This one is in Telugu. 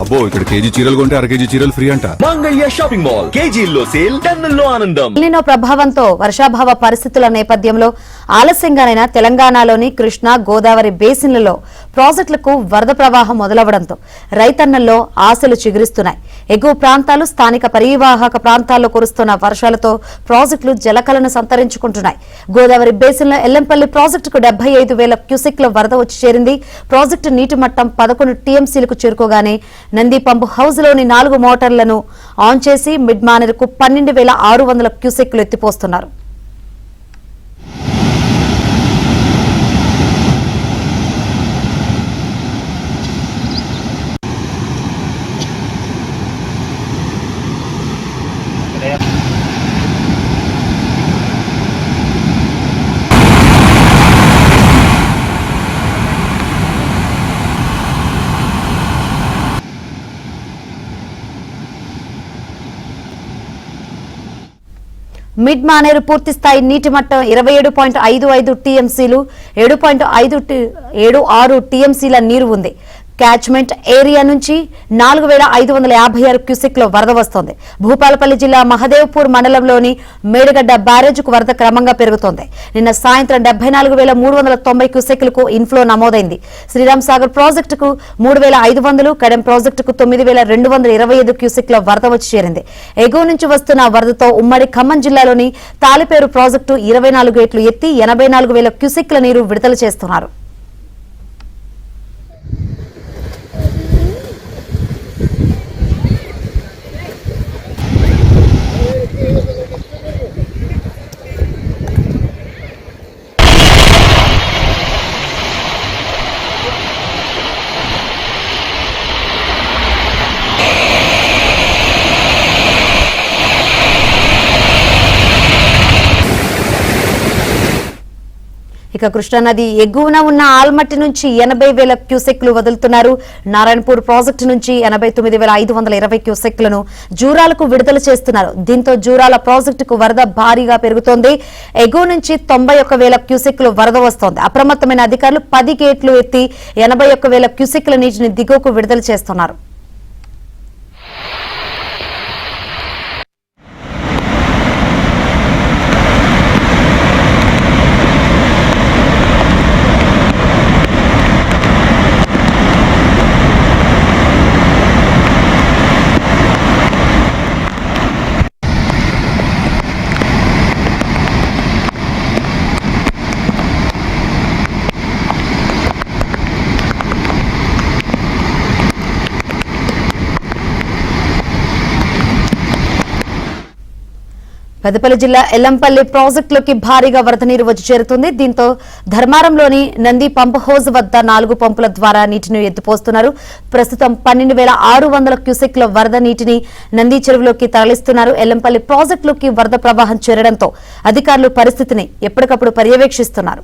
అబ్బో ఇక్కడ కేజీ చీరలు కొంటే అర కేజీ చీరలు ఫ్రీ అంట. మంగళ్య షాపింగ్ మాల్ కేజీల్లో సేల్, టన్నుల్లో ఆనందం. ఎల్నినో ప్రభావంతో వర్షాభావ పరిస్థితుల నేపథ్యంలో ఆలస్యంగానైనా తెలంగాణలోని కృష్ణా గోదావరి బేసిన్లలో ప్రాజెక్టులకు వరద ప్రవాహం మొదలవడంతో రైతన్నల్లో ఆశలు చిగురిస్తున్నాయి. ఎగువ ప్రాంతాలు, స్థానిక పరివాహక ప్రాంతాల్లో కురుస్తున్న వర్షాలతో ప్రాజెక్టులు జలకలను సంతరించుకుంటున్నాయి. గోదావరి బేసిన్లో ఎల్లంపల్లి ప్రాజెక్టుకు 75,000 క్యూసెక్ల వరద వచ్చి చేరింది. ప్రాజెక్టు నీటి మట్టం 11 టీఎంసీలకు చేరుకోగానే నంది పంపు హౌస్ లోని 4 మోటార్లను ఆన్ చేసి మిడ్ మానేరుకు 12,600 క్యూసెక్లు ఎత్తిపోస్తున్నారు. మిడ్ మానేరు పూర్తి స్థాయి నీటి మట్టం 27.55 టీఎంసీలు, 7.56 టీఎంసీల నీరు ఉంది. క్యాచ్మెంట్ ఏరియా నుంచి 4,556 క్యూసెక్ల వరద వస్తోంది. భూపాలపల్లి జిల్లా మహదేవ్పూర్ మండలంలోని మేడిగడ్డ బ్యారేజ్కు వరద క్రమంగా పెరుగుతోంది. నిన్న సాయంత్రం 74,390 క్యూసెక్లకు ఇన్ఫ్లో నమోదైంది. శ్రీరామ్ సాగర్ ప్రాజెక్టుకు 3,500, కడెం ప్రాజెక్టుకు 9,225 క్యూసెక్ల వరద వచ్చి చేరింది. ఎగువ నుంచి వస్తున్న వరదతో ఉమ్మడి ఖమ్మం జిల్లాలోని తాలిపేరు ప్రాజెక్టు 24 గేట్లు ఎత్తి 84,000 క్యూసెక్ల నీరు విడుదల చేస్తున్నారు. ఇక కృష్ణానది ఎగువన ఉన్న ఆల్మట్టి నుంచి 80,000 క్యూసెక్లు వదులుతున్నారు. నారాయణపూర్ ప్రాజెక్టు నుంచి 89,520 క్యూసెక్లను జూరాలకు విడుదల చేస్తున్నారు. దీంతో జూరాల ప్రాజెక్టుకు వరద భారీగా పెరుగుతోంది. ఎగువ నుంచి 91,000 క్యూసెక్లు వరద వస్తోంది. అప్రమత్తమైన అధికారులు 10 గేట్లు ఎత్తి 81,000 క్యూసెక్ల నీటిని దిగువకు విడుదల చేస్తున్నారు. పెద్దపల్లి జిల్లా ఎల్లంపల్లి ప్రాజెక్టులోకి భారీగా వరద నీరు వచ్చి చేరుతుంది. దీంతో ధర్మారంలోని నంది పంప్ హౌస్ వద్ద 4 పంపుల ద్వారా నీటిని ఎత్తిపోస్తున్నారు. ప్రస్తుతం 12,600 క్యూసెక్ల వరద నీటిని నంది చెరువులోకి తరలిస్తున్నారు. ఎల్లంపల్లి ప్రాజెక్టులోకి వరద ప్రవాహం చేరడంతో అధికారులు పరిస్థితిని ఎప్పటికప్పుడు పర్యవేక్షిస్తున్నారు.